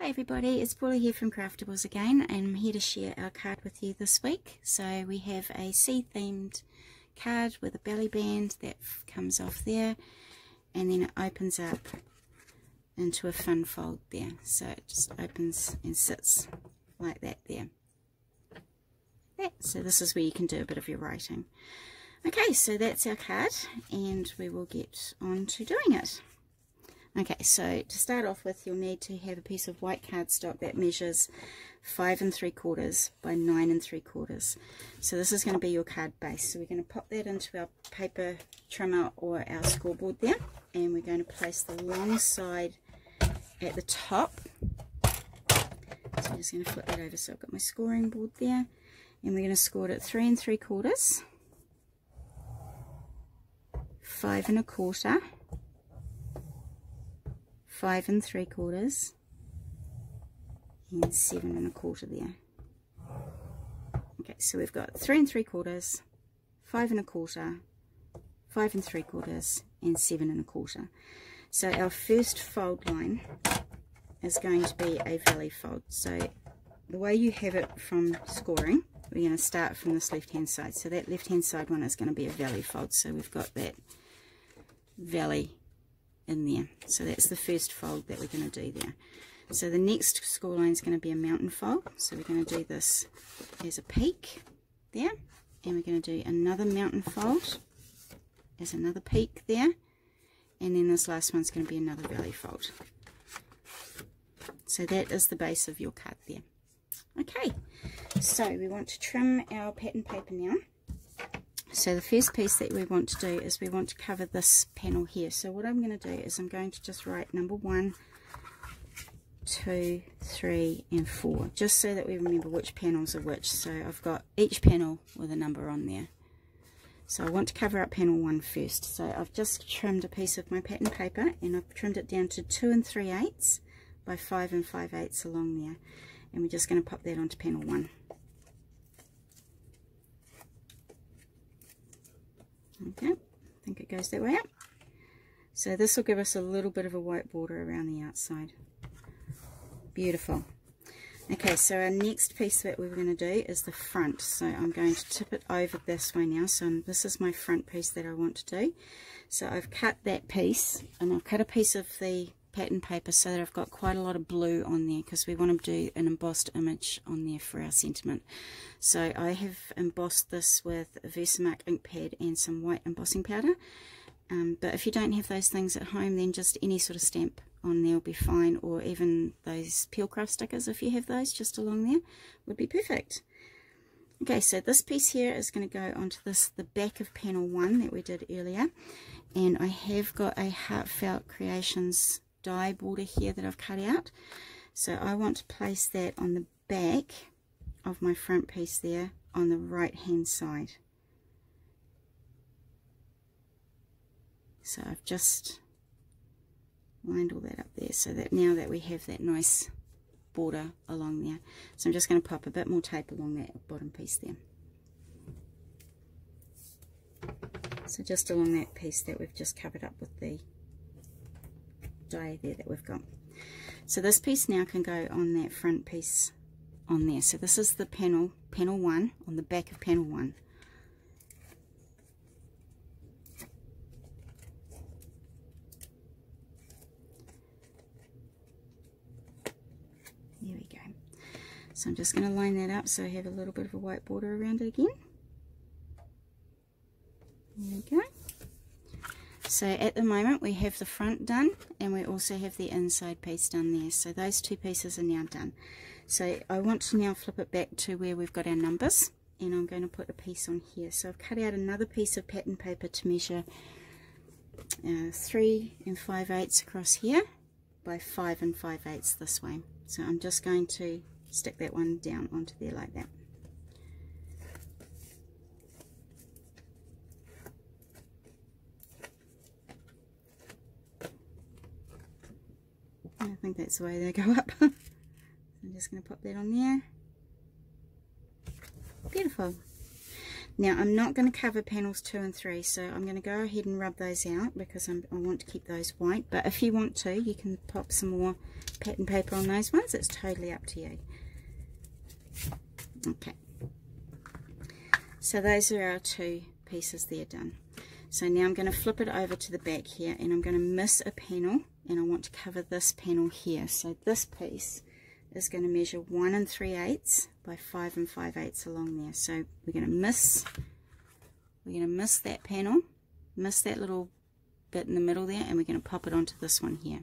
Hi everybody, it's Paula here from Craftables again, and I'm here to share our card with you this week. So we have a sea themed card with a belly band that comes off there, and then it opens up into a fun fold there. So it just opens and sits like that there. So this is where you can do a bit of your writing. Okay, so that's our card, and we will get on to doing it. Okay, so to start off with, you'll need to have a piece of white cardstock that measures 5 3/4 by 9 3/4. So this is going to be your card base. So we're going to pop that into our paper trimmer or our scoreboard there, and we're going to place the long side at the top. So I'm just going to flip that over so I've got my scoring board there, and we're going to score it at 3 3/4, 5 1/4, 5 3/4, and 7 1/4 there. Okay, so we've got 3 3/4, 5 1/4, 5 3/4, and 7 1/4. So our first fold line is going to be a valley fold. So the way you have it from scoring, we're going to start from this left hand side. So that left hand side one is going to be a valley fold. So we've got that valley in there. So that's the first fold that we're going to do there. So the next score line is going to be a mountain fold. So we're going to do this as a peak there, and we're going to do another mountain fold as another peak there, and then this last one's going to be another valley fold. So that is the base of your card there. Okay, so we want to trim our pattern paper now. So the first piece that we want to do is we want to cover this panel here. So what I'm going to do is I'm going to just write number 1, 2, 3, and 4, just so that we remember which panels are which. So I've got each panel with a number on there. So I want to cover up panel 1 first. So I've just trimmed a piece of my pattern paper, and I've trimmed it down to 2 3/8 by 5 5/8 along there. And we're just going to pop that onto panel 1. Okay, I think it goes that way up. So this will give us a little bit of a white border around the outside. Beautiful. Okay, so our next piece that we're going to do is the front. So I'm going to tip it over this way now. So this is my front piece that I want to do. So I've cut that piece, and I've cut a piece of the pattern paper so that I've got quite a lot of blue on there, because we want to do an embossed image on there for our sentiment. So I have embossed this with a Versamark ink pad and some white embossing powder, but if you don't have those things at home, then just any sort of stamp on there will be fine, or even those peel craft stickers, if you have those just along there, would be perfect. Okay, so this piece here is going to go onto the back of panel 1 that we did earlier, and I have got a Heartfelt Creations die border here that I've cut out. So I want to place that on the back of my front piece there on the right hand side. So I've just lined all that up there, so that now that we have that nice border along there. So I'm just going to pop a bit more tape along that bottom piece there. So just along that piece that we've just covered up with the die there that we've got. So this piece now can go on that front piece on there. So this is the panel 1 on the back of panel 1. There we go. So I'm just going to line that up so I have a little bit of a white border around it again. There we go. So at the moment we have the front done, and we also have the inside piece done there. So those two pieces are now done. So I want to now flip it back to where we've got our numbers, and I'm going to put a piece on here. So I've cut out another piece of pattern paper to measure 3 5/8 across here by 5 5/8 this way. So I'm just going to stick that one down onto there like that. I think that's the way they go up. I'm just going to pop that on there. Beautiful. Now I'm not going to cover panels 2 and 3, so I'm going to go ahead and rub those out because I want to keep those white, but if you want to, you can pop some more pattern paper on those ones. It's totally up to you. Okay, so those are our 2 pieces there done. So now I'm going to flip it over to the back here, and I'm going to miss a panel, and I want to cover this panel here. So this piece is going to measure 1 3/8 by 5 5/8 along there. So we're going to miss that panel, miss that little bit in the middle there, and we're going to pop it onto this one here.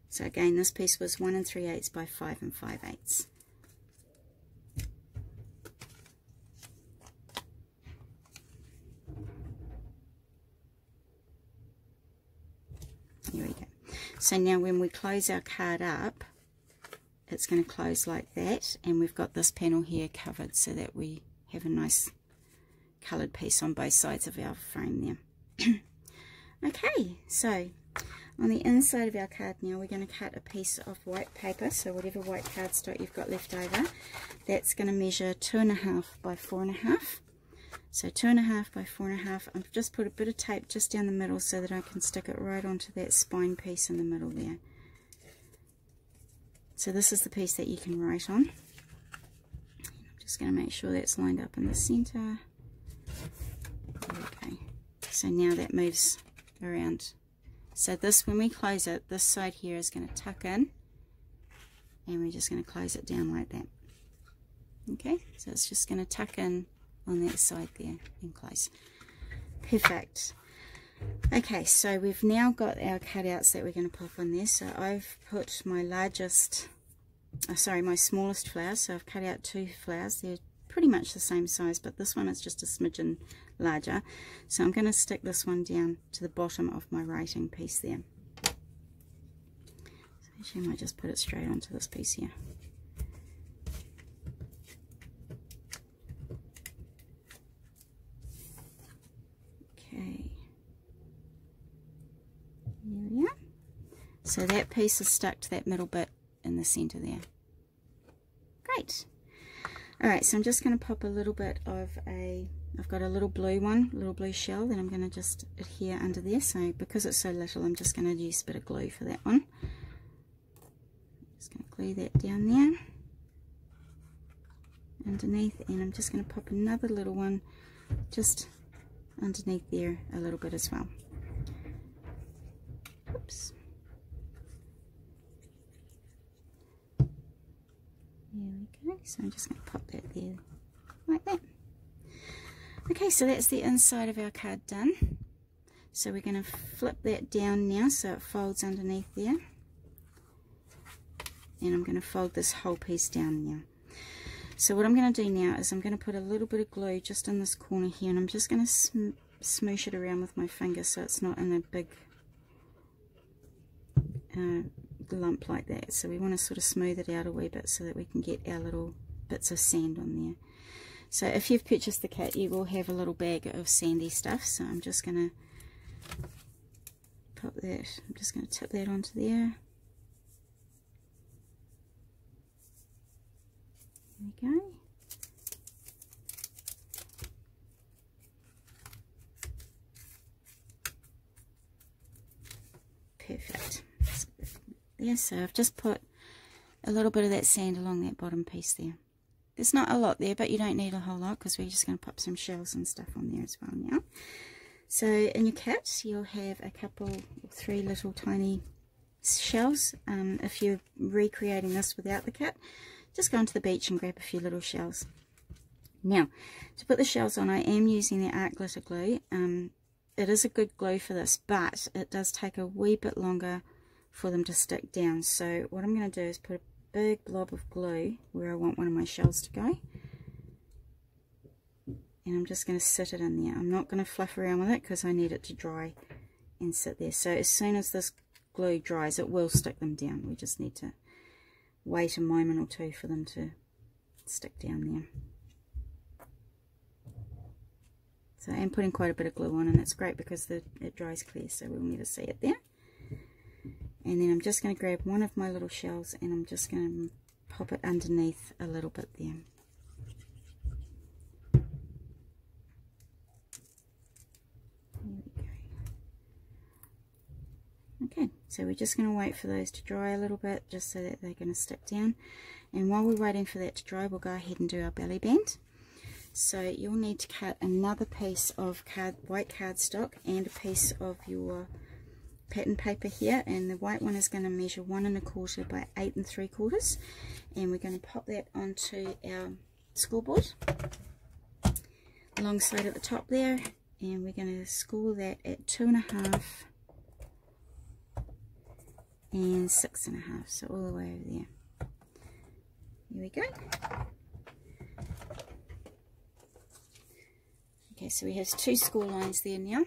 So again, this piece was 1 3/8 by 5 5/8. There we go. So now when we close our card up, it's going to close like that, and we've got this panel here covered so that we have a nice coloured piece on both sides of our frame there. Okay, so on the inside of our card now, we're going to cut a piece of white paper, so whatever white cardstock you've got left over, that's going to measure 2.5 by 4.5. So 2.5 by 4.5. I've just put a bit of tape just down the middle so that I can stick it right onto that spine piece in the middle there. So this is the piece that you can write on. I'm just going to make sure that's lined up in the center. Okay. So now that moves around. So this, when we close it, this side here is going to tuck in, and we're just going to close it down like that. Okay, so it's just going to tuck in on that side there and close. Perfect. Okay, so we've now got our cutouts that we're going to pop on there. So I've put my my smallest flower, so I've cut out 2 flowers. They're pretty much the same size, but this one is just a smidgen larger. So I'm going to stick this one down to the bottom of my writing piece there. So actually I might just put it straight onto this piece here. Okay. There we are. So that piece is stuck to that middle bit in the center there. Great. Alright, so I'm just going to pop a little bit of I've got a little blue one, a little blue shell that I'm going to just adhere under there. So because it's so little, I'm just going to use a bit of glue for that one. Just going to glue that down there underneath, and I'm just going to pop another little one just underneath there a little bit as well. Oops. There we go. So I'm just going to pop that there like that. Okay, so that's the inside of our card done. So we're going to flip that down now so it folds underneath there. And I'm going to fold this whole piece down now. So what I'm going to do now is I'm going to put a little bit of glue just in this corner here, and I'm just going to smoosh it around with my finger so it's not in a big lump like that. So we want to sort of smooth it out a wee bit so that we can get our little bits of sand on there. So if you've purchased the kit, you will have a little bag of sandy stuff. So I'm just going to pop that, I'm just going to tip that onto there. There we go. Perfect. There, so I've just put a little bit of that sand along that bottom piece there. There's not a lot there, but you don't need a whole lot because we're just going to pop some shells and stuff on there as well now. So in your kit, you'll have a couple, 3 little tiny shells. If you're recreating this without the kit, just go onto the beach and grab a few little shells. Now, to put the shells on, I am using the art glitter glue. It is a good glue for this, but it does take a wee bit longer for them to stick down. So what I'm going to do is put a big blob of glue where I want one of my shells to go, and I'm just going to sit it in there. I'm not going to fluff around with it because I need it to dry and sit there. So as soon as this glue dries, it will stick them down. We just need to wait a moment or two for them to stick down there. So I'm putting quite a bit of glue on, and it's great because it dries clear, so we'll never see it there. And then I'm just going to grab one of my little shells and I'm just going to pop it underneath a little bit there. Okay, so we're just going to wait for those to dry a little bit, just so that they're going to stick down. And while we're waiting for that to dry, we'll go ahead and do our belly band. So you'll need to cut another piece of white cardstock and a piece of your pattern paper here, and the white one is going to measure 1 1/4 by 8 3/4, and we're going to pop that onto our scoreboard alongside at the top there, and we're going to score that at 2 1/2 and 6 1/2, so all the way over there. Here we go. Okay, so we have 2 score lines there now,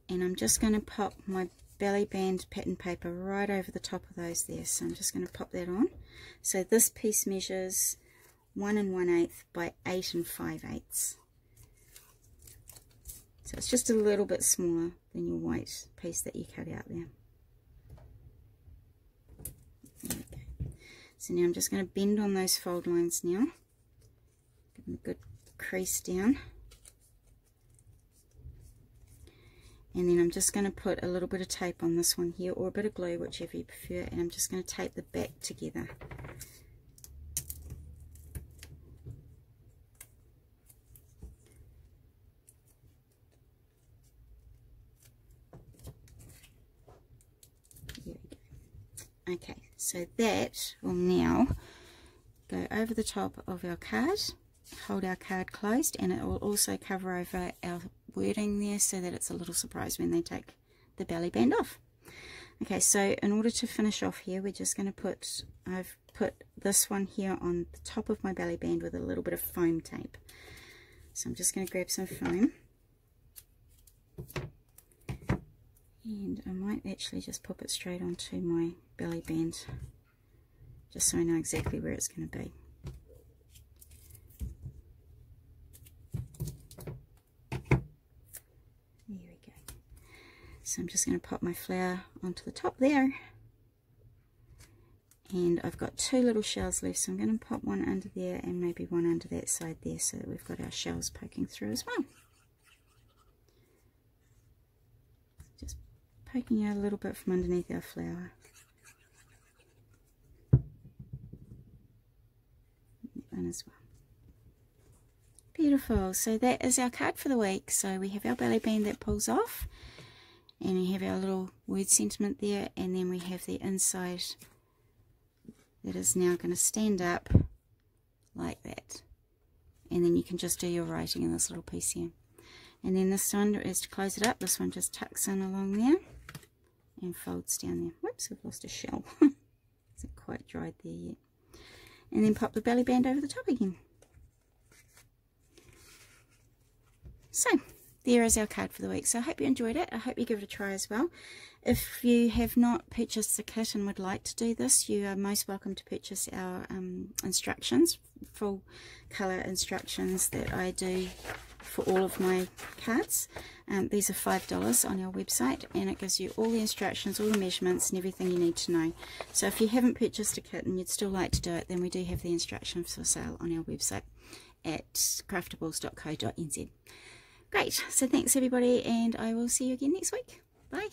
and I'm just going to pop my belly band pattern paper right over the top of those there. So I'm just going to pop that on. So this piece measures 1 1/8 by 8 5/8. So it's just a little bit smaller than your white piece that you cut out there. There we go. So now I'm just going to bend on those fold lines now. Give them a good crease down. And then I'm just going to put a little bit of tape on this one here, or a bit of glue, whichever you prefer, and I'm just going to tape the back together. There we go. Okay, so that will now go over the top of our card, hold our card closed, and it will also cover over our wording there, so that it's a little surprise when they take the belly band off. Okay, so in order to finish off here, we're just going to I've put this one here on the top of my belly band with a little bit of foam tape. So I'm just going to grab some foam, and I might actually just pop it straight onto my belly band, just so I know exactly where it's going to be. So I'm just going to pop my flower onto the top there, and I've got 2 little shells left, so I'm going to pop one under there and maybe one under that side there, so that we've got our shells poking through as well. Just poking out a little bit from underneath our flower. That one as well. Beautiful. So that is our card for the week. So we have our belly band that pulls off, and we have our little word sentiment there, and then we have the inside that is now going to stand up like that, and then you can just do your writing in this little piece here. And then this one is to close it up. This one just tucks in along there and folds down there. Whoops, I've lost a shell. Isn't quite dried there yet. And then pop the belly band over the top again. So there is our card for the week. So I hope you enjoyed it. I hope you give it a try as well. If you have not purchased the kit and would like to do this, you are most welcome to purchase our instructions, full colour instructions that I do for all of my cards. These are $5 on our website, and it gives you all the instructions, all the measurements and everything you need to know. So if you haven't purchased a kit and you'd still like to do it, then we do have the instructions for sale on our website at craftables.co.nz. Great, so thanks everybody, and I will see you again next week. Bye.